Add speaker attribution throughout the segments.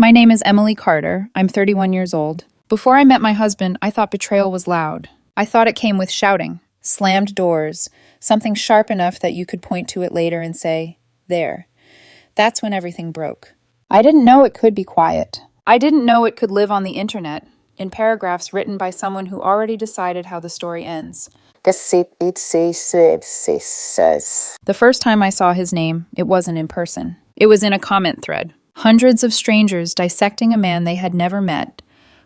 Speaker 1: My name is Emily Carter. I'm 31 years old. Before I met my husband, I thought betrayal was loud. I thought it came with shouting, slammed doors, something sharp enough that you could point to it later and say, there. That's when everything broke. I didn't know it could be quiet. I didn't know it could live on the internet, in paragraphs written by someone who already decided how the story ends. The first time I saw his name, it wasn't in person. It was in a comment thread. Hundreds of strangers dissecting a man they had never met,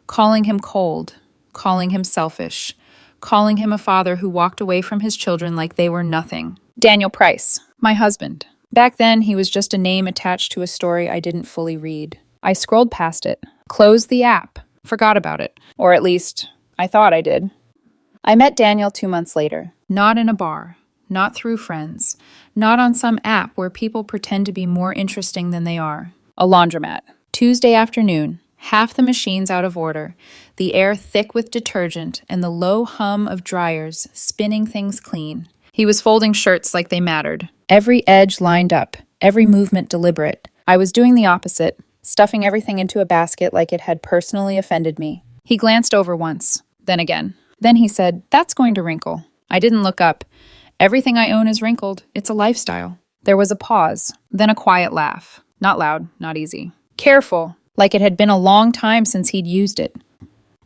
Speaker 1: calling him cold, calling him selfish, calling him a father who walked away from his children like they were nothing. Daniel Price, my husband. Back then, he was just a name attached to a story I didn't fully read. I scrolled past it, closed the app, forgot about it. Or at least, I thought I did. I met Daniel 2 months later, not in a bar, not through friends, not on some app where people pretend to be more interesting than they are. A laundromat. Tuesday afternoon, half the machines out of order, the air thick with detergent, and the low hum of dryers spinning things clean. He was folding shirts like they mattered, every edge lined up, every movement deliberate. I was doing the opposite, stuffing everything into a basket like it had personally offended me. He glanced over once, then again. Then he said, "That's going to wrinkle." I didn't look up. Everything I own is wrinkled. It's a lifestyle. There was a pause, then a quiet laugh. Not loud, not easy. Careful, like it had been a long time since he'd used it.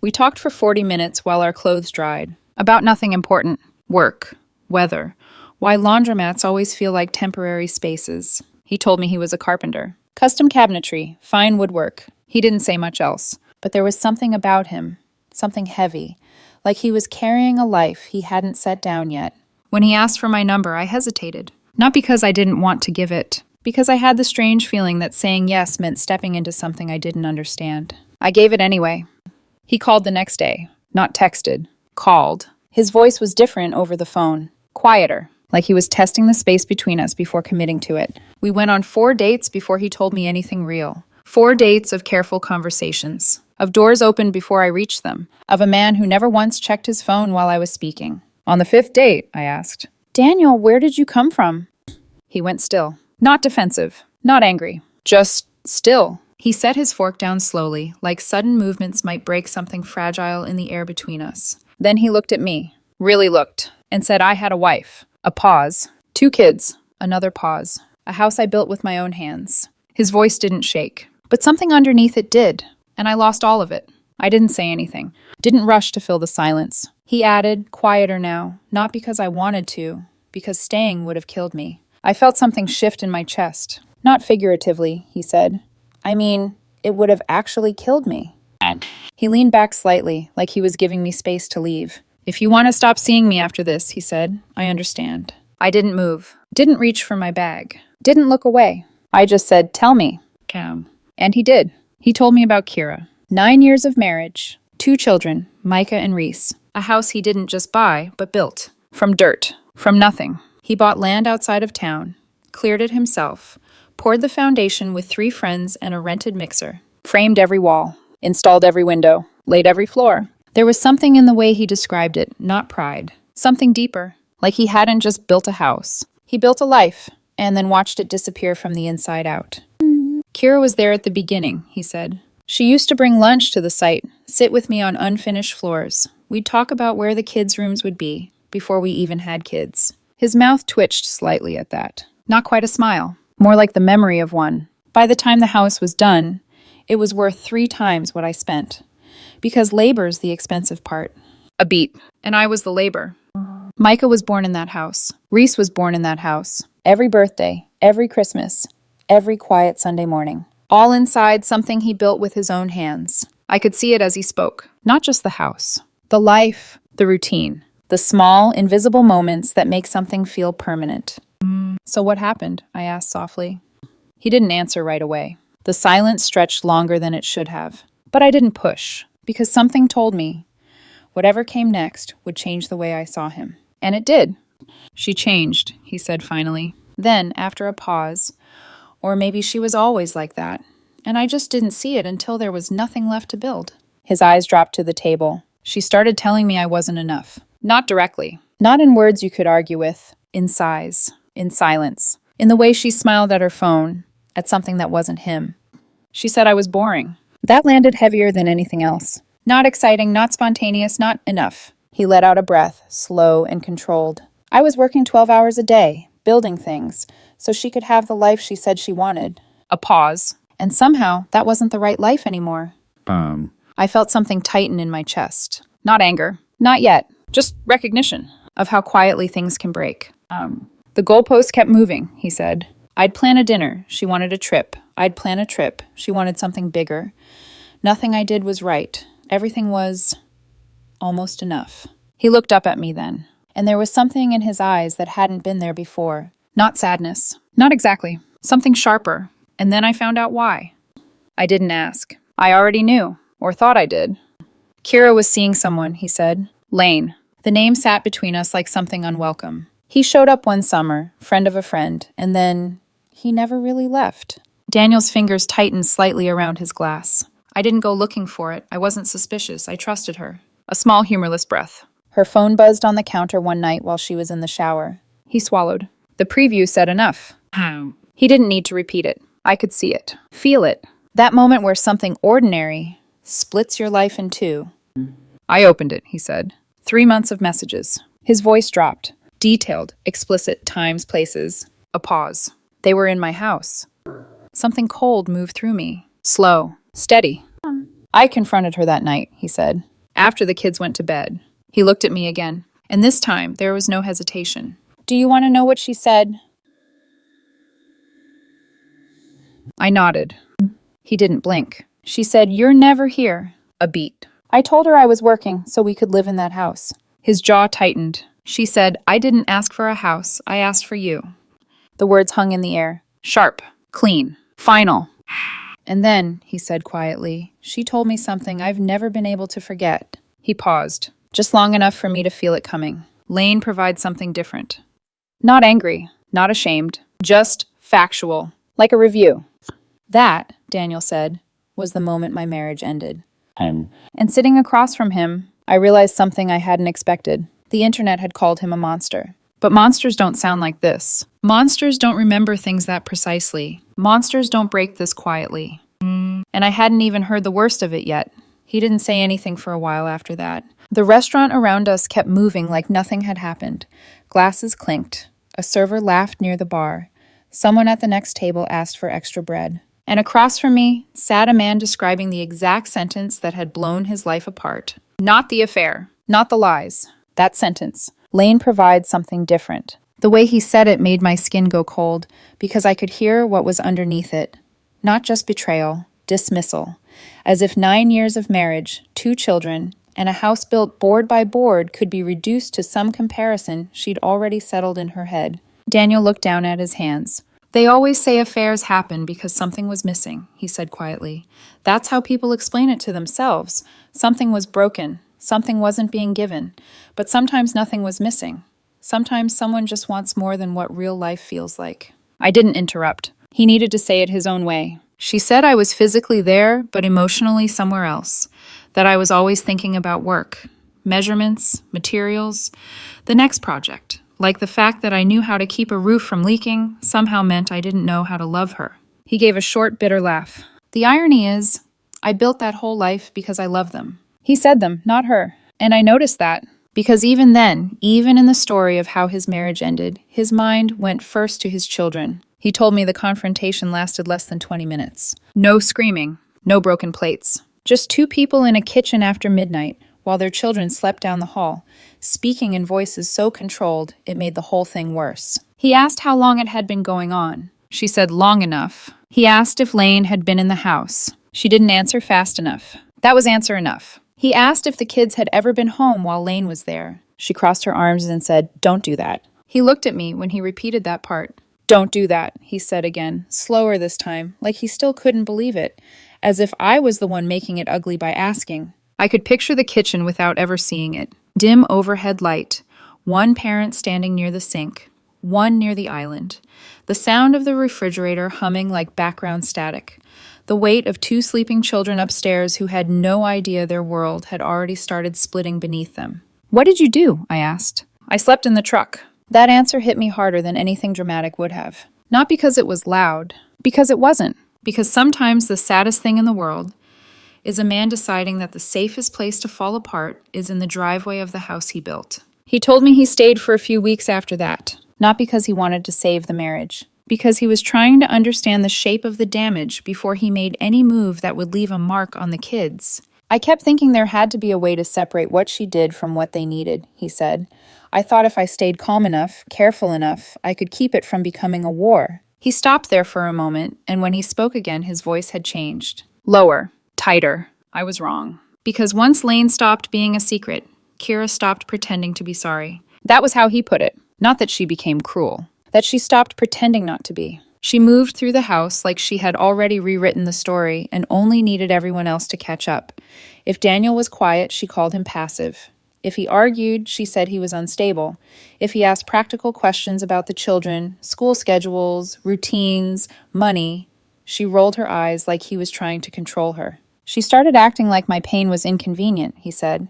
Speaker 1: We talked for 40 minutes while our clothes dried. About nothing important. Work. Weather. Why laundromats always feel like temporary spaces. He told me he was a carpenter. Custom cabinetry, fine woodwork. He didn't say much else. But there was something about him. Something heavy. Like he was carrying a life he hadn't set down yet. When he asked for my number, I hesitated. Not because I didn't want to give it. Because I had the strange feeling that saying yes meant stepping into something I didn't understand. I gave it anyway. He called the next day. Not texted. Called. His voice was different over the phone. Quieter. Like he was testing the space between us before committing to it. We went on 4 dates before he told me anything real. 4 dates of careful conversations. Of doors opened before I reached them. Of a man who never once checked his phone while I was speaking. On the 5th date, I asked, "Daniel, where did you come from?" He went still. Not defensive. Not angry. Just still. He set his fork down slowly, like sudden movements might break something fragile in the air between us. Then he looked at me. Really looked. And said I had a wife. A pause. 2 kids. Another pause. A house I built with my own hands. His voice didn't shake. But something underneath it did. And I lost all of it. I didn't say anything. Didn't rush to fill the silence. He added, quieter now, not because I wanted to, because staying would have killed me. I felt something shift in my chest. Not figuratively, he said. I mean, it would have actually killed me. He leaned back slightly, like he was giving me space to leave. If you want to stop seeing me after this, he said, I understand. I didn't move. Didn't reach for my bag. Didn't look away. I just said, tell me. Cam. And he did. He told me about Kira. 9 years of marriage. 2 children, Micah and Reese. A house he didn't just buy, but built. From dirt. From nothing. He bought land outside of town. Cleared it himself. Poured the foundation with 3 friends and a rented mixer. Framed every wall. Installed every window. Laid every floor. There was something in the way he described it, not pride. Something deeper. Like he hadn't just built a house. He built a life, and then watched it disappear from the inside out. Kira was there at the beginning, he said. She used to bring lunch to the site, sit with me on unfinished floors. We'd talk about where the kids' rooms would be, before we even had kids. His mouth twitched slightly at that. Not quite a smile, more like the memory of one. By the time the house was done, it was worth 3 times what I spent. Because labor's the expensive part. A beat. And I was the labor. Micah was born in that house. Reese was born in that house. Every birthday, every Christmas, every quiet Sunday morning. All inside something he built with his own hands. I could see it as he spoke. Not just the house. The life, the routine. The small, invisible moments that make something feel permanent. So what happened? I asked softly. He didn't answer right away. The silence stretched longer than it should have. But I didn't push, because something told me whatever came next would change the way I saw him. And it did. She changed, he said finally. Then, after a pause, or maybe she was always like that, and I just didn't see it until there was nothing left to build. His eyes dropped to the table. She started telling me I wasn't enough. Not directly. Not in words you could argue with. In sighs. In silence. In the way she smiled at her phone. At something that wasn't him. She said I was boring. That landed heavier than anything else. Not exciting, not spontaneous, not enough. He let out a breath, slow and controlled. I was working 12 hours a day, building things, so she could have the life she said she wanted. A pause. And somehow, that wasn't the right life anymore. I felt something tighten in my chest. Not anger. Not yet. Just recognition of how quietly things can break. The goalpost kept moving, he said. I'd plan a dinner. She wanted a trip. I'd plan a trip. She wanted something bigger. Nothing I did was right. Everything was almost enough. He looked up at me then, and there was something in his eyes that hadn't been there before. Not sadness. Not exactly. Something sharper. And then I found out why. I didn't ask. I already knew, or thought I did. Kira was seeing someone, he said. Lane. The name sat between us like something unwelcome. He showed up one summer, friend of a friend, and then he never really left. Daniel's fingers tightened slightly around his glass. I didn't go looking for it. I wasn't suspicious. I trusted her. A small, humorless breath. Her phone buzzed on the counter one night while she was in the shower. He swallowed. The preview said enough. He didn't need to repeat it. I could see it. Feel it. That moment where something ordinary splits your life in two. I opened it, he said. 3 months of messages. His voice dropped. Detailed, explicit times, places. A pause. They were in my house. Something cold moved through me. Slow. Steady. I confronted her that night, he said. After the kids went to bed. He looked at me again. And this time, there was no hesitation. Do you want to know what she said? I nodded. He didn't blink. She said, "You're never here." A beat. I told her I was working so we could live in that house. His jaw tightened. She said, "I didn't ask for a house. I asked for you." The words hung in the air. Sharp. Clean. Final. And then, he said quietly, she told me something I've never been able to forget. He paused, just long enough for me to feel it coming. Lane provides something different. Not angry, not ashamed, just factual, like a review. That, Daniel said, was the moment my marriage ended. And sitting across from him, I realized something I hadn't expected. The internet had called him a monster. But monsters don't sound like this. Monsters don't remember things that precisely. Monsters don't break this quietly. And I hadn't even heard the worst of it yet. He didn't say anything for a while after that. The restaurant around us kept moving like nothing had happened. Glasses clinked. A server laughed near the bar. Someone at the next table asked for extra bread. And across from me sat a man describing the exact sentence that had blown his life apart. Not the affair. Not the lies. That sentence. Lane provides something different. The way he said it made my skin go cold because I could hear what was underneath it. Not just betrayal, dismissal. As if 9 years of marriage, 2 children, and a house built board by board could be reduced to some comparison she'd already settled in her head. Daniel looked down at his hands. They always say affairs happen because something was missing, he said quietly. That's how people explain it to themselves. Something was broken. Something wasn't being given. But sometimes nothing was missing. Sometimes someone just wants more than what real life feels like. I didn't interrupt. He needed to say it his own way. She said I was physically there, but emotionally somewhere else. That I was always thinking about work, measurements, materials, the next project. Like the fact that I knew how to keep a roof from leaking somehow meant I didn't know how to love her. He gave a short, bitter laugh. The irony is, I built that whole life because I love them. He said them, not her. And I noticed that, because even then, even in the story of how his marriage ended, his mind went first to his children. He told me the confrontation lasted less than 20 minutes. No screaming, no broken plates. Just 2 people in a kitchen after midnight, while their children slept down the hall, speaking in voices so controlled it made the whole thing worse. He asked how long it had been going on. She said long enough. He asked if Lane had been in the house. She didn't answer fast enough. That was answer enough. He asked if the kids had ever been home while Lane was there. She crossed her arms and said, "Don't do that." He looked at me when he repeated that part. "Don't do that," he said again, slower this time, like he still couldn't believe it, as if I was the one making it ugly by asking. I could picture the kitchen without ever seeing it. Dim overhead light, one parent standing near the sink, one near the island. The sound of the refrigerator humming like background static. The weight of 2 sleeping children upstairs who had no idea their world had already started splitting beneath them. "What did you do?" I asked. "I slept in the truck." That answer hit me harder than anything dramatic would have. Not because it was loud, because it wasn't. Because sometimes the saddest thing in the world is a man deciding that the safest place to fall apart is in the driveway of the house he built. He told me he stayed for a few weeks after that, not because he wanted to save the marriage, because he was trying to understand the shape of the damage before he made any move that would leave a mark on the kids. I kept thinking there had to be a way to separate what she did from what they needed, he said. I thought if I stayed calm enough, careful enough, I could keep it from becoming a war. He stopped there for a moment, and when he spoke again, his voice had changed. Lower, tighter. I was wrong. Because once Lane stopped being a secret, Kira stopped pretending to be sorry. That was how he put it. Not that she became cruel. That she stopped pretending not to be. She moved through the house like she had already rewritten the story and only needed everyone else to catch up. If Daniel was quiet, she called him passive. If he argued, she said he was unstable. If he asked practical questions about the children, school schedules, routines, money, she rolled her eyes like he was trying to control her. She started acting like my pain was inconvenient, he said.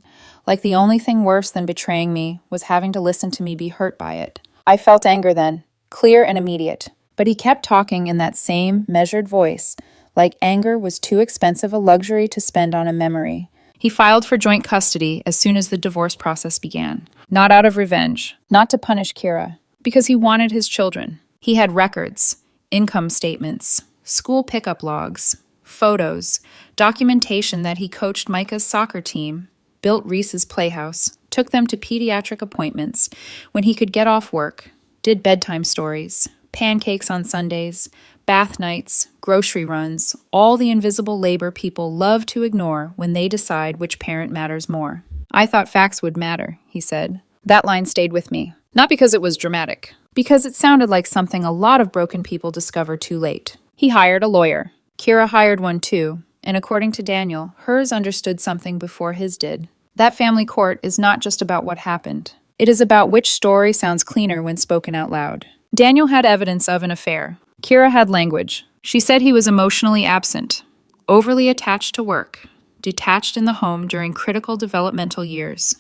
Speaker 1: Like the only thing worse than betraying me was having to listen to me be hurt by it. I felt anger then, clear and immediate. But he kept talking in that same measured voice, like anger was too expensive a luxury to spend on a memory. He filed for joint custody as soon as the divorce process began. Not out of revenge, not to punish Kira, because he wanted his children. He had records, income statements, school pickup logs, photos, documentation that he coached Micah's soccer team, built Reese's playhouse, took them to pediatric appointments when he could get off work, did bedtime stories, pancakes on Sundays, bath nights, grocery runs, all the invisible labor people love to ignore when they decide which parent matters more. I thought facts would matter, he said. That line stayed with me. Not because it was dramatic, because it sounded like something a lot of broken people discover too late. He hired a lawyer. Kira hired one too, and according to Daniel, hers understood something before his did. That family court is not just about what happened. It is about which story sounds cleaner when spoken out loud. Daniel had evidence of an affair. Kira had language. She said he was emotionally absent, overly attached to work, detached in the home during critical developmental years.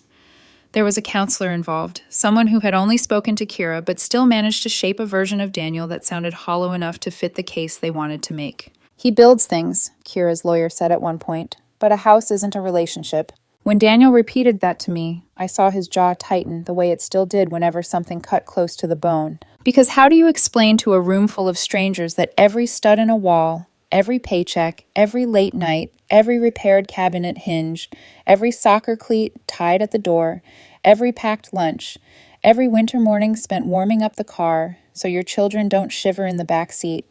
Speaker 1: There was a counselor involved, someone who had only spoken to Kira but still managed to shape a version of Daniel that sounded hollow enough to fit the case they wanted to make. He builds things, Kira's lawyer said at one point, but a house isn't a relationship. When Daniel repeated that to me, I saw his jaw tighten the way it still did whenever something cut close to the bone. Because how do you explain to a room full of strangers that every stud in a wall, every paycheck, every late night, every repaired cabinet hinge, every soccer cleat tied at the door, every packed lunch, every winter morning spent warming up the car so your children don't shiver in the back seat?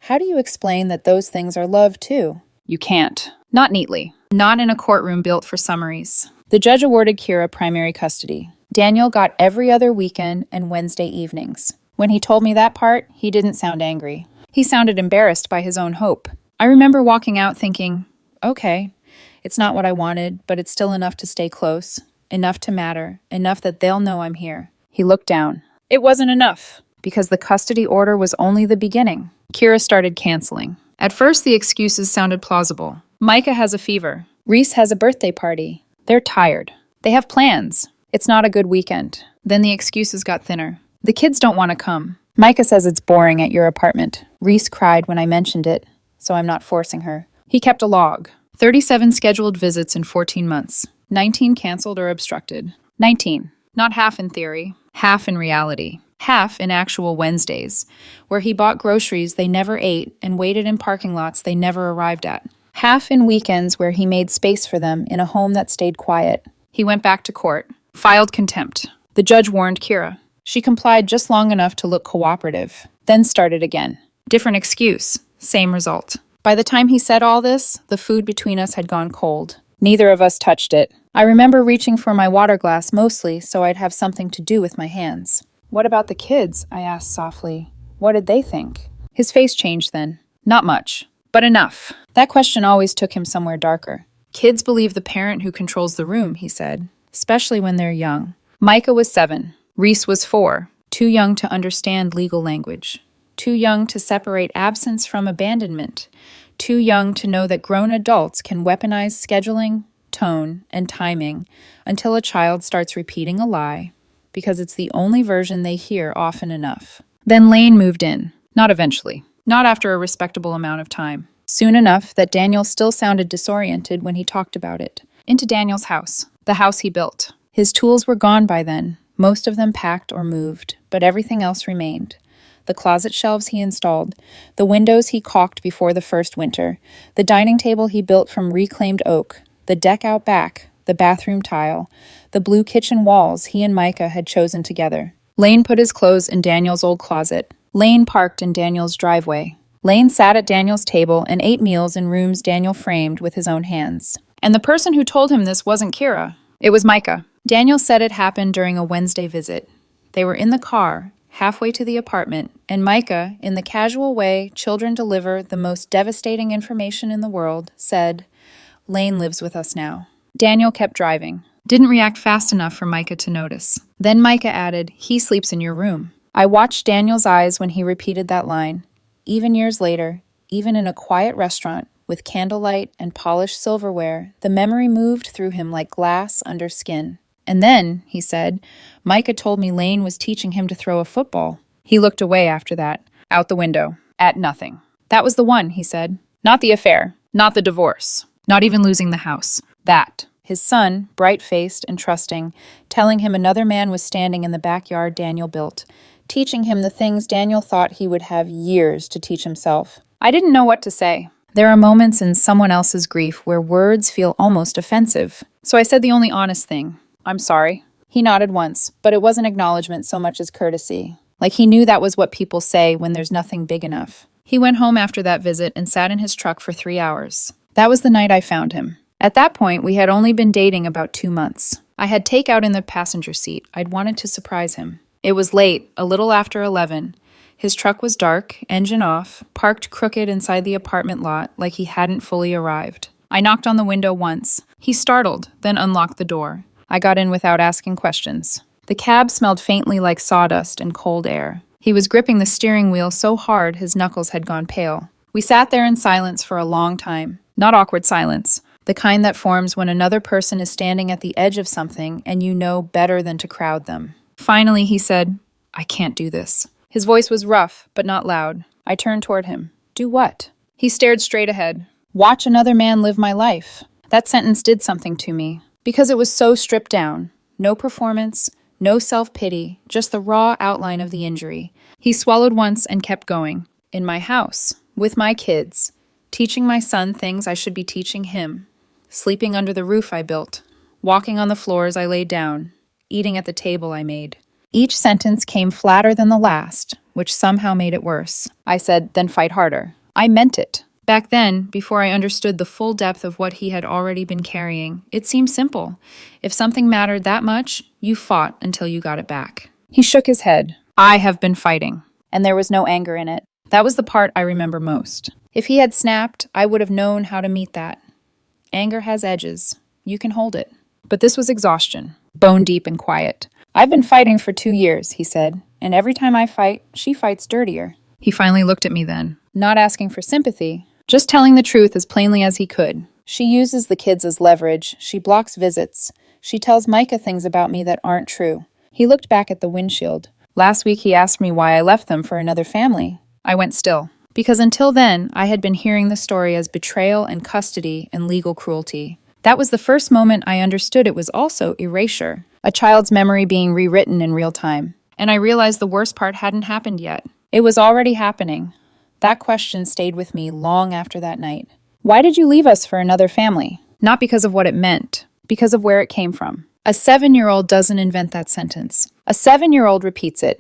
Speaker 1: How do you explain that those things are love too? You can't. Not neatly. Not in a courtroom built for summaries. The judge awarded Kira primary custody. Daniel got every other weekend and Wednesday evenings. When he told me that part, he didn't sound angry. He sounded embarrassed by his own hope. I remember walking out thinking, okay, it's not what I wanted, but it's still enough to stay close, enough to matter, enough that they'll know I'm here. He looked down. It wasn't enough, because the custody order was only the beginning. Kira started canceling. At first, the excuses sounded plausible. Micah has a fever. Reese has a birthday party. They're tired. They have plans. It's not a good weekend. Then the excuses got thinner. The kids don't want to come. Micah says it's boring at your apartment. Reese cried when I mentioned it, so I'm not forcing her. He kept a log. 37 scheduled visits in 14 months. 19 canceled or obstructed. 19. Not half in theory, half in reality. Half in actual Wednesdays, where he bought groceries they never ate and waited in parking lots they never arrived at. Half in weekends where he made space for them in a home that stayed quiet. He went back to court, filed contempt. The judge warned Kira. She complied just long enough to look cooperative, then started again. Different excuse, same result. By the time he said all this, the food between us had gone cold. Neither of us touched it. I remember reaching for my water glass mostly so I'd have something to do with my hands. What about the kids? I asked softly. What did they think? His face changed then. Not much, but enough. That question always took him somewhere darker. Kids believe the parent who controls the room, he said, especially when they're young. Micah was 7. Reese was 4. Too young to understand legal language. Too young to separate absence from abandonment. Too young to know that grown adults can weaponize scheduling, tone, and timing until a child starts repeating a lie, because it's the only version they hear often enough. Then Lane moved in. Not eventually. Not after a respectable amount of time. Soon enough that Daniel still sounded disoriented when he talked about it. Into Daniel's house, the house he built. His tools were gone by then, most of them packed or moved, but everything else remained. The closet shelves he installed, the windows he caulked before the first winter, the dining table he built from reclaimed oak, the deck out back, the bathroom tile, the blue kitchen walls he and Micah had chosen together. Lane put his clothes in Daniel's old closet. Lane parked in Daniel's driveway. Lane sat at Daniel's table and ate meals in rooms Daniel framed with his own hands. And the person who told him this wasn't Kira. It was Micah. Daniel said it happened during a Wednesday visit. They were in the car, halfway to the apartment, and Micah, in the casual way children deliver the most devastating information in the world, said, "Lane lives with us now." Daniel kept driving. Didn't react fast enough for Micah to notice. Then Micah added, "He sleeps in your room." I watched Daniel's eyes when he repeated that line. Even years later, even in a quiet restaurant, with candlelight and polished silverware, the memory moved through him like glass under skin. And then, he said, Micah told me Lane was teaching him to throw a football. He looked away after that, out the window, at nothing. That was the one, he said. Not the affair, not the divorce, not even losing the house. That. His son, bright-faced and trusting, telling him another man was standing in the backyard Daniel built, teaching him the things Daniel thought he would have years to teach himself. I didn't know what to say. There are moments in someone else's grief where words feel almost offensive. So I said the only honest thing. I'm sorry. He nodded once, but it wasn't acknowledgement so much as courtesy. Like he knew that was what people say when there's nothing big enough. He went home after that visit and sat in his truck for 3 hours. That was the night I found him. At that point, we had only been dating about 2 months. I had takeout in the passenger seat. I'd wanted to surprise him. It was late, a little after 11. His truck was dark, engine off, parked crooked inside the apartment lot like he hadn't fully arrived. I knocked on the window once. He startled, then unlocked the door. I got in without asking questions. The cab smelled faintly like sawdust and cold air. He was gripping the steering wheel so hard his knuckles had gone pale. We sat there in silence for a long time. Not awkward silence. The kind that forms when another person is standing at the edge of something and you know better than to crowd them. Finally, he said, "I can't do this." His voice was rough, but not loud. I turned toward him. "Do what?" He stared straight ahead. "Watch another man live my life." That sentence did something to me, because it was so stripped down. No performance, no self-pity, just the raw outline of the injury. He swallowed once and kept going. In my house, with my kids, teaching my son things I should be teaching him. Sleeping under the roof I built, walking on the floors I laid down, eating at the table I made. Each sentence came flatter than the last, which somehow made it worse. I said, "Then fight harder." I meant it. Back then, before I understood the full depth of what he had already been carrying, it seemed simple. If something mattered that much, you fought until you got it back. He shook his head. I have been fighting. And there was no anger in it. That was the part I remember most. If he had snapped, I would have known how to meet that. Anger has edges. You can hold it. But this was exhaustion, bone deep and quiet. "I've been fighting for 2 years," he said, "and every time I fight, she fights dirtier." He finally looked at me then, not asking for sympathy, just telling the truth as plainly as he could. "She uses the kids as leverage. She blocks visits. She tells Micah things about me that aren't true." He looked back at the windshield. "Last week he asked me why I left them for another family." I went still. Because until then, I had been hearing the story as betrayal and custody and legal cruelty. That was the first moment I understood it was also erasure, a child's memory being rewritten in real time. And I realized the worst part hadn't happened yet. It was already happening. That question stayed with me long after that night. Why did you leave us for another family? Not because of what it meant, because of where it came from. A 7-year-old doesn't invent that sentence. A 7-year-old repeats it.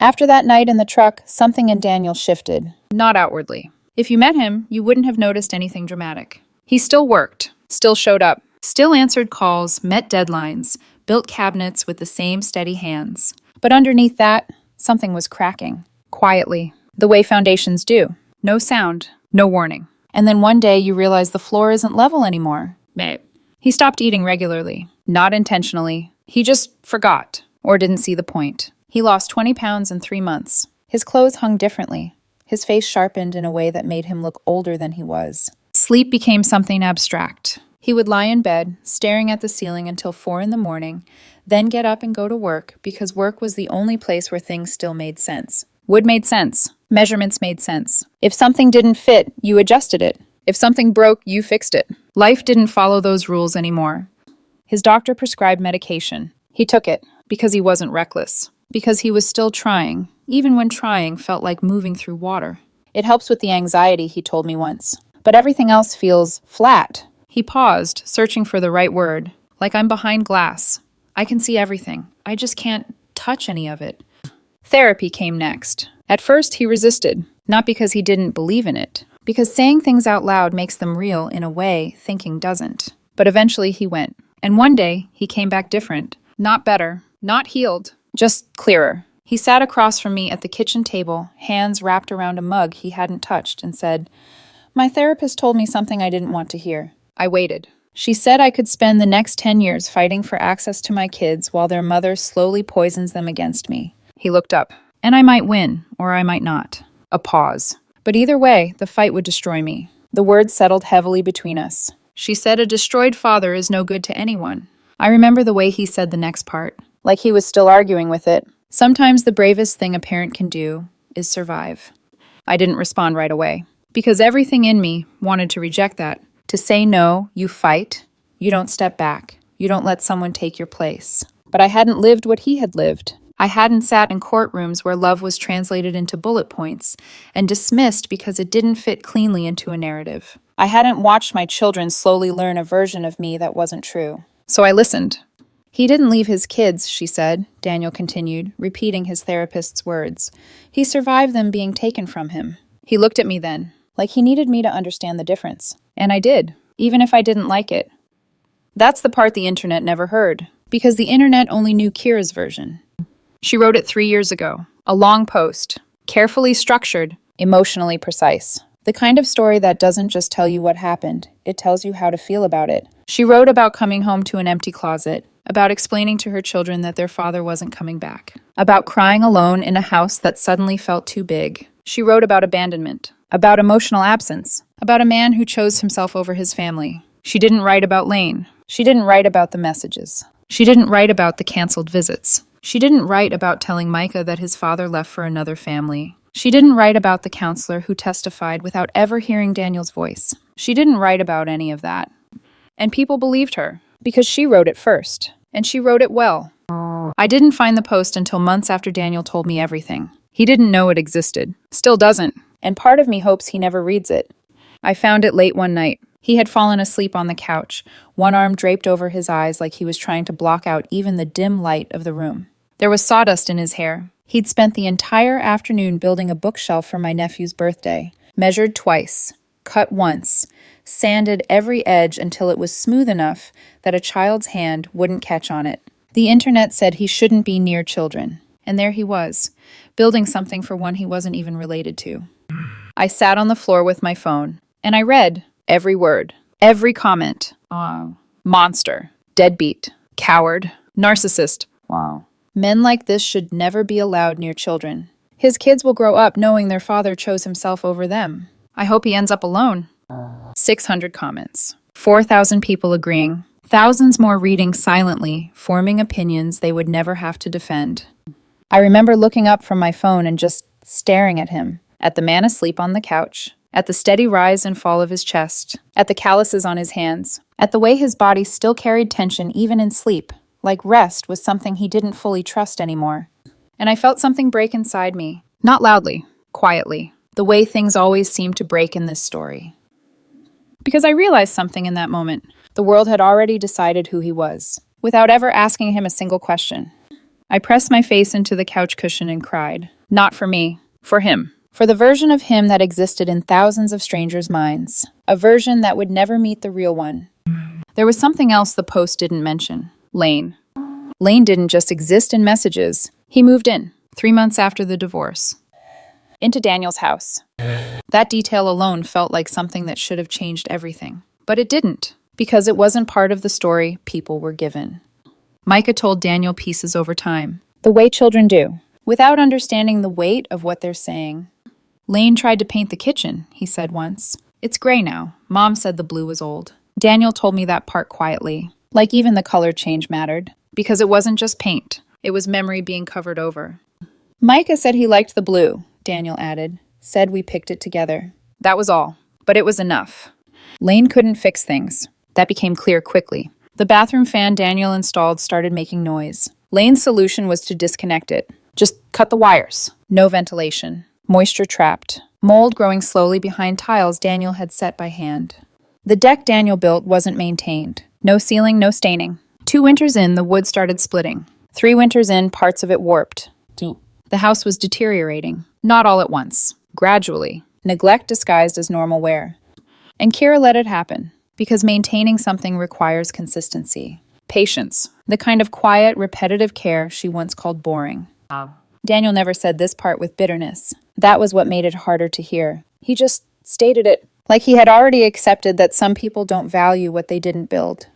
Speaker 1: After that night in the truck, something in Daniel shifted. Not outwardly. If you met him, you wouldn't have noticed anything dramatic. He still worked, still showed up, still answered calls, met deadlines, built cabinets with the same steady hands. But underneath that, something was cracking. Quietly. The way foundations do. No sound, no warning. And then one day you realize the floor isn't level anymore. Babe. He stopped eating regularly. Not intentionally. He just forgot, or didn't see the point. He lost 20 pounds in 3 months. His clothes hung differently. His face sharpened in a way that made him look older than he was. Sleep became something abstract. He would lie in bed, staring at the ceiling until 4 in the morning, then get up and go to work because work was the only place where things still made sense. Wood made sense. Measurements made sense. If something didn't fit, you adjusted it. If something broke, you fixed it. Life didn't follow those rules anymore. His doctor prescribed medication. He took it because he wasn't reckless, because he was still trying, even when trying felt like moving through water. It helps with the anxiety, he told me once, but everything else feels flat. He paused, searching for the right word, like I'm behind glass. I can see everything. I just can't touch any of it. Therapy came next. At first, he resisted, not because he didn't believe in it, because saying things out loud makes them real in a way thinking doesn't. But eventually he went. And one day, he came back different. Not better, not healed, just clearer. He sat across from me at the kitchen table, hands wrapped around a mug he hadn't touched, and said, "My therapist told me something I didn't want to hear." I waited. She said I could spend the next 10 years fighting for access to my kids while their mother slowly poisons them against me. He looked up. And I might win, or I might not. A pause. But either way, the fight would destroy me. The words settled heavily between us. She said a destroyed father is no good to anyone. I remember the way he said the next part, like he was still arguing with it. Sometimes the bravest thing a parent can do is survive. I didn't respond right away, because everything in me wanted to reject that. To say no, you fight, you don't step back, you don't let someone take your place. But I hadn't lived what he had lived. I hadn't sat in courtrooms where love was translated into bullet points and dismissed because it didn't fit cleanly into a narrative. I hadn't watched my children slowly learn a version of me that wasn't true. So I listened. "He didn't leave his kids," she said, Daniel continued, repeating his therapist's words. "He survived them being taken from him." He looked at me then, like he needed me to understand the difference. And I did, even if I didn't like it. That's the part the internet never heard, because the internet only knew Kira's version. She wrote it 3 years ago. A long post, carefully structured, emotionally precise. The kind of story that doesn't just tell you what happened, it tells you how to feel about it. She wrote about coming home to an empty closet, about explaining to her children that their father wasn't coming back, about crying alone in a house that suddenly felt too big. She wrote about abandonment, about emotional absence, about a man who chose himself over his family. She didn't write about Lane. She didn't write about the messages. She didn't write about the canceled visits. She didn't write about telling Micah that his father left for another family. She didn't write about the counselor who testified without ever hearing Daniel's voice. She didn't write about any of that. And people believed her, because she wrote it first. And she wrote it well. I didn't find the post until months after Daniel told me everything. He didn't know it existed. Still doesn't. And part of me hopes he never reads it. I found it late one night. He had fallen asleep on the couch, one arm draped over his eyes like he was trying to block out even the dim light of the room. There was sawdust in his hair. He'd spent the entire afternoon building a bookshelf for my nephew's birthday, measured twice, cut once, sanded every edge until it was smooth enough that a child's hand wouldn't catch on it. The internet said he shouldn't be near children, and there he was, building something for one he wasn't even related to. I sat on the floor with my phone, and I read every word, every comment. Wow. Monster, deadbeat, coward, narcissist. Wow. Men like this should never be allowed near children. His kids will grow up knowing their father chose himself over them. I hope he ends up alone. 600 comments. 4,000 people agreeing. Thousands more reading silently, forming opinions they would never have to defend. I remember looking up from my phone and just staring at him, at the man asleep on the couch, at the steady rise and fall of his chest, at the calluses on his hands, at the way his body still carried tension even in sleep, like rest was something he didn't fully trust anymore. And I felt something break inside me, not loudly, quietly, the way things always seem to break in this story. Because I realized something in that moment. The world had already decided who he was, without ever asking him a single question. I pressed my face into the couch cushion and cried. Not for me, for him. For the version of him that existed in thousands of strangers' minds. A version that would never meet the real one. There was something else the post didn't mention. Lane. Lane didn't just exist in messages. He moved in, 3 months after the divorce. Into Daniel's house. That detail alone felt like something that should have changed everything. But it didn't, because it wasn't part of the story people were given. Micah told Daniel pieces over time, the way children do, without understanding the weight of what they're saying. Lane tried to paint the kitchen, he said once. It's gray now. Mom said the blue was old. Daniel told me that part quietly, like even the color change mattered, because it wasn't just paint. It was memory being covered over. Micah said he liked the blue, Daniel added. Said we picked it together. That was all. But it was enough. Lane couldn't fix things. That became clear quickly. The bathroom fan Daniel installed started making noise. Lane's solution was to disconnect it. Just cut the wires. No ventilation. Moisture trapped. Mold growing slowly behind tiles Daniel had set by hand. The deck Daniel built wasn't maintained. No ceiling, no staining. 2 winters in, the wood started splitting. 3 winters in, parts of it warped. The house was deteriorating. Not all at once. Gradually. Neglect disguised as normal wear. And Kira let it happen, because maintaining something requires consistency. Patience. The kind of quiet, repetitive care she once called boring. Daniel never said this part with bitterness. That was what made it harder to hear. He just stated it, like he had already accepted that some people don't value what they didn't build.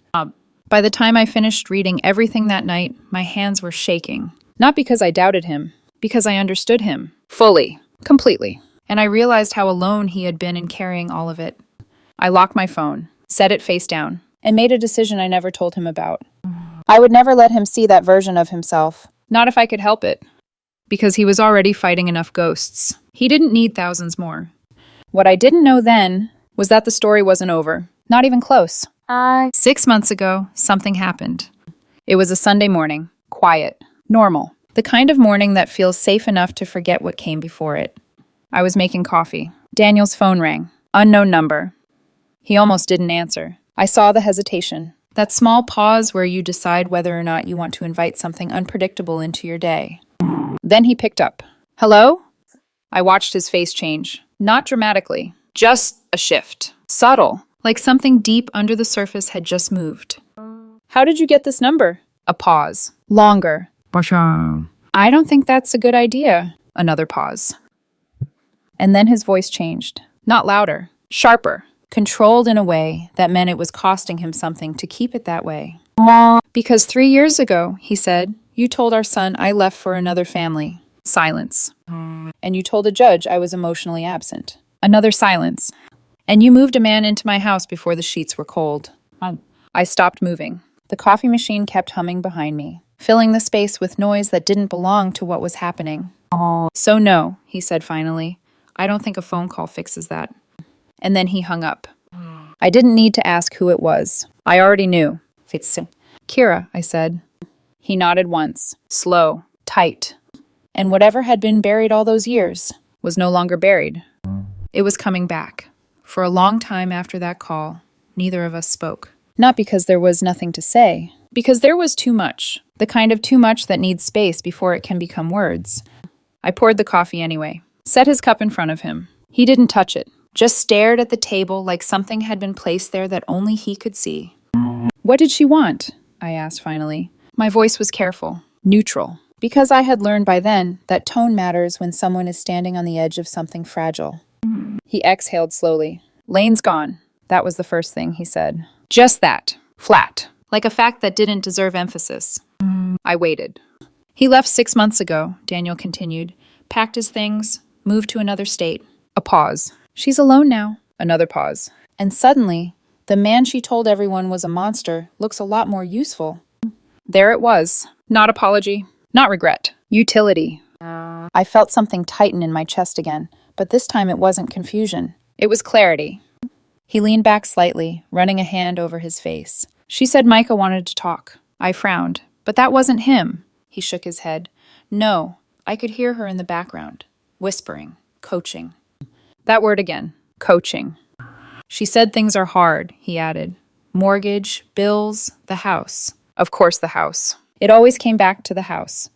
Speaker 1: By the time I finished reading everything that night, my hands were shaking. Not because I doubted him, because I understood him. Fully. Completely. And I realized how alone he had been in carrying all of it. I locked my phone, set it face down, and made a decision I never told him about. I would never let him see that version of himself. Not if I could help it. Because he was already fighting enough ghosts. He didn't need thousands more. What I didn't know then was that the story wasn't over. Not even close. 6 months ago, something happened. It was a Sunday morning. Quiet. Normal. The kind of morning that feels safe enough to forget what came before it. I was making coffee. Daniel's phone rang. Unknown number. He almost didn't answer. I saw the hesitation. That small pause where you decide whether or not you want to invite something unpredictable into your day. Then he picked up. Hello? I watched his face change. Not dramatically. Just a shift. Subtle. Like something deep under the surface had just moved. How did you get this number? A pause. Longer. I don't think that's a good idea. Another pause. And then his voice changed. Not louder. Sharper. Controlled in a way that meant it was costing him something to keep it that way. Because 3 years ago, he said, you told our son I left for another family. Silence. And you told a judge I was emotionally absent. Another silence. And you moved a man into my house before the sheets were cold. I stopped moving. The coffee machine kept humming behind me, filling the space with noise that didn't belong to what was happening. So no, he said finally. I don't think a phone call fixes that. And then he hung up. I didn't need to ask who it was. I already knew. Kira, I said. He nodded once, slow, tight. And whatever had been buried all those years was no longer buried. It was coming back. For a long time after that call, neither of us spoke. Not because there was nothing to say, because there was too much. The kind of too much that needs space before it can become words. I poured the coffee anyway, set his cup in front of him. He didn't touch it, just stared at the table like something had been placed there that only he could see. What did she want? I asked finally. My voice was careful, neutral, because I had learned by then that tone matters when someone is standing on the edge of something fragile. He exhaled slowly. Lane's gone. That was the first thing he said. Just that. Flat. Like a fact that didn't deserve emphasis. I waited. He left 6 months ago, Daniel continued. Packed his things, moved to another state. A pause. She's alone now. Another pause. And suddenly, the man she told everyone was a monster looks a lot more useful. There it was. Not apology. Not regret. Utility. I felt something tighten in my chest again, but this time it wasn't confusion. It was clarity. He leaned back slightly, running a hand over his face. She said Micah wanted to talk. I frowned. But that wasn't him. He shook his head. No, I could hear her in the background, whispering, coaching. That word again, coaching. She said things are hard, he added. Mortgage, bills, the house. Of course the house. It always came back to the house.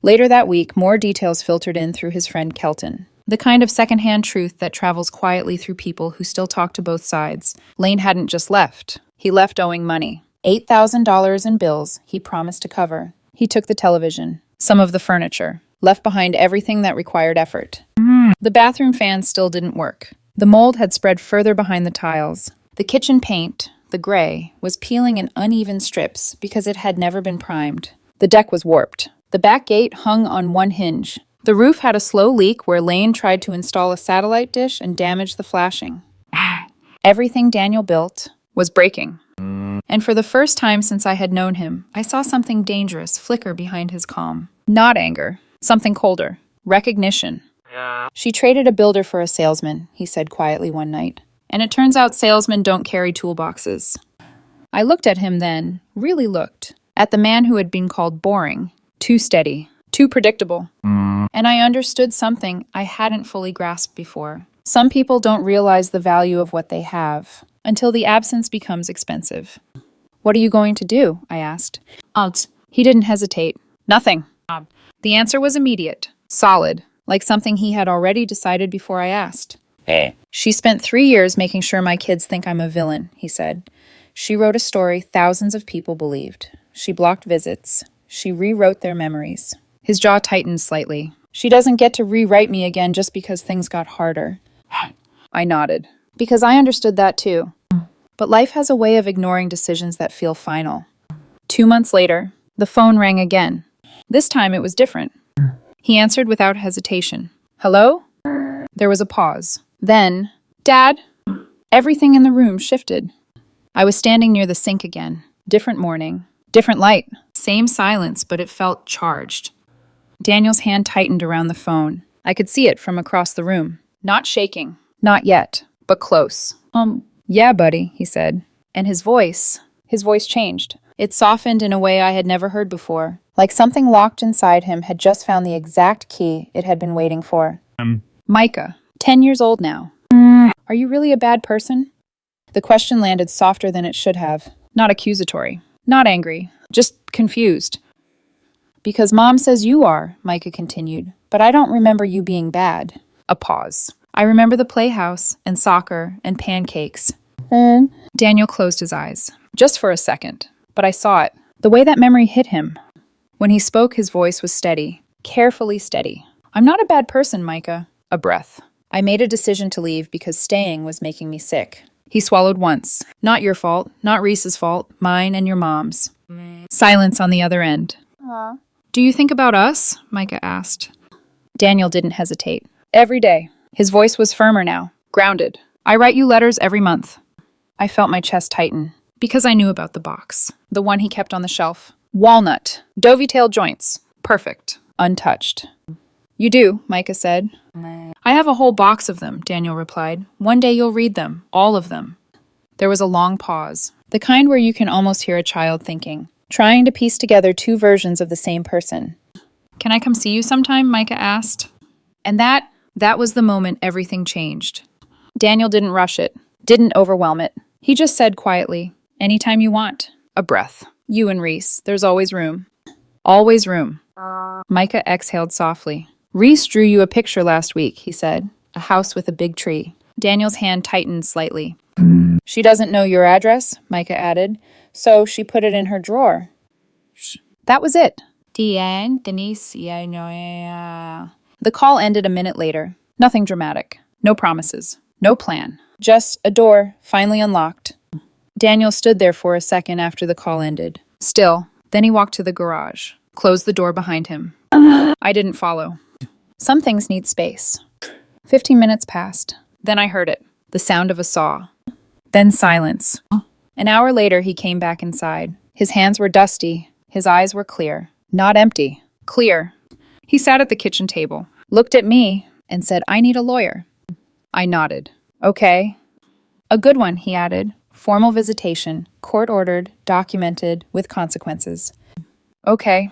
Speaker 1: Later that week, more details filtered in through his friend Kelton. The kind of secondhand truth that travels quietly through people who still talk to both sides. Lane hadn't just left. He left owing money. $8,000 in bills he promised to cover. He took the television, some of the furniture, left behind everything that required effort. The bathroom fan still didn't work. The mold had spread further behind the tiles. The kitchen paint, the gray, was peeling in uneven strips because it had never been primed. The deck was warped. The back gate hung on one hinge. The roof had a slow leak where Lane tried to install a satellite dish and damaged the flashing. Everything Daniel built was breaking. And for the first time since I had known him, I saw something dangerous flicker behind his calm. Not anger. Something colder. Recognition. She traded a builder for a salesman, he said quietly one night. And it turns out salesmen don't carry toolboxes. I looked at him then, really looked, at the man who had been called boring, too steady, too predictable. And I understood something I hadn't fully grasped before. Some people don't realize the value of what they have until the absence becomes expensive. What are you going to do? I asked. He didn't hesitate. Nothing. The answer was immediate, solid, like something he had already decided before I asked. She spent 3 years making sure my kids think I'm a villain, he said. She wrote a story thousands of people believed. She blocked visits. She rewrote their memories. His jaw tightened slightly. She doesn't get to rewrite me again just because things got harder. I nodded. Because I understood that too. But life has a way of ignoring decisions that feel final. 2 months later, the phone rang again. This time it was different. He answered without hesitation. Hello? There was a pause. Then, Dad? Everything in the room shifted. I was standing near the sink again. Different morning. Different light. Same silence, but it felt charged. Daniel's hand tightened around the phone. I could see it from across the room. Not shaking. Not yet, but close. Yeah, buddy, he said. And his voice changed. It softened in a way I had never heard before, like something locked inside him had just found the exact key it had been waiting for. Micah, 10 years old now. Are you really a bad person? The question landed softer than it should have. Not accusatory. Not angry. Just confused. Because Mom says you are, Micah continued, but I don't remember you being bad. A pause. I remember the playhouse and soccer and pancakes. Daniel closed his eyes. Just for a second. But I saw it. The way that memory hit him. When he spoke, his voice was steady. Carefully steady. I'm not a bad person, Micah. A breath. I made a decision to leave because staying was making me sick. He swallowed once. Not your fault. Not Reese's fault. Mine and your mom's. Silence on the other end. Do you think about us? Micah asked. Daniel didn't hesitate. Every day. His voice was firmer now. Grounded. I write you letters every month. I felt my chest tighten. Because I knew about the box. The one he kept on the shelf. Walnut. Dovetail joints. Perfect. Untouched. You do, Micah said. I have a whole box of them, Daniel replied. One day you'll read them. All of them. There was a long pause. The kind where you can almost hear a child thinking. Trying to piece together two versions of the same person. Can I come see you sometime? Micah asked. And that was the moment everything changed. Daniel didn't rush it. Didn't overwhelm it. He just said quietly, anytime you want. A breath. You and Reese. There's always room. Always room. Micah exhaled softly. Reese drew you a picture last week, he said. A house with a big tree. Daniel's hand tightened slightly. She doesn't know your address, Micah added, so she put it in her drawer. That was it. The end, Denise. The call ended a minute later. Nothing dramatic. No promises. No plan. Just a door, finally unlocked. Daniel stood there for a second after the call ended. Still. Then he walked to the garage. Closed the door behind him. I didn't follow. Some things need space. 15 minutes passed. Then I heard it. The sound of a saw. Then silence. An hour later, he came back inside. His hands were dusty. His eyes were clear. Not empty. Clear. He sat at the kitchen table, looked at me, and said, I need a lawyer. I nodded. Okay. A good one, he added. Formal visitation. Court-ordered, documented, with consequences. Okay.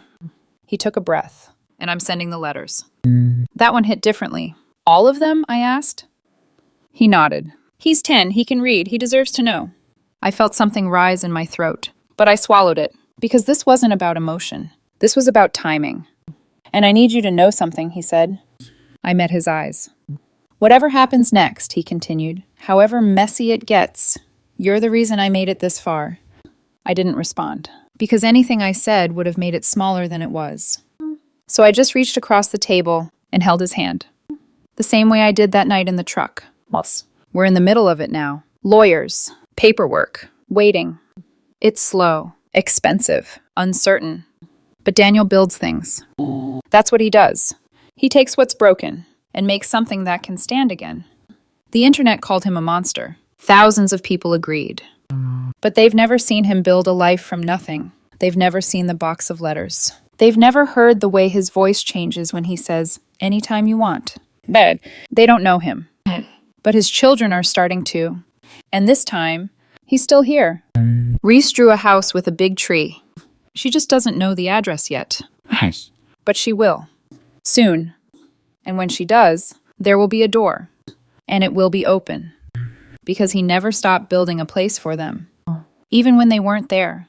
Speaker 1: He took a breath. And I'm sending the letters. That one hit differently. All of them? I asked. He nodded. He's 10. He can read. He deserves to know. I felt something rise in my throat, but I swallowed it, because this wasn't about emotion. This was about timing. And I need you to know something, he said. I met his eyes. Whatever happens next, he continued, however messy it gets, you're the reason I made it this far. I didn't respond, because anything I said would have made it smaller than it was. So I just reached across the table and held his hand. The same way I did that night in the truck. We're in the middle of it now. Lawyers, paperwork, waiting. It's slow, expensive, uncertain. But Daniel builds things. That's what he does. He takes what's broken and makes something that can stand again. The internet called him a monster. Thousands of people agreed. But they've never seen him build a life from nothing. They've never seen the box of letters. They've never heard the way his voice changes when he says, anytime you want.
Speaker 2: bed.
Speaker 1: They don't know him, but his children are starting to. And this time, he's still here. Reese drew a house with a big tree. She just doesn't know the address yet,
Speaker 2: Nice.
Speaker 1: but she will. Soon. And when she does, there will be a door, and it will be open. Because he never stopped building a place for them, even when they weren't there.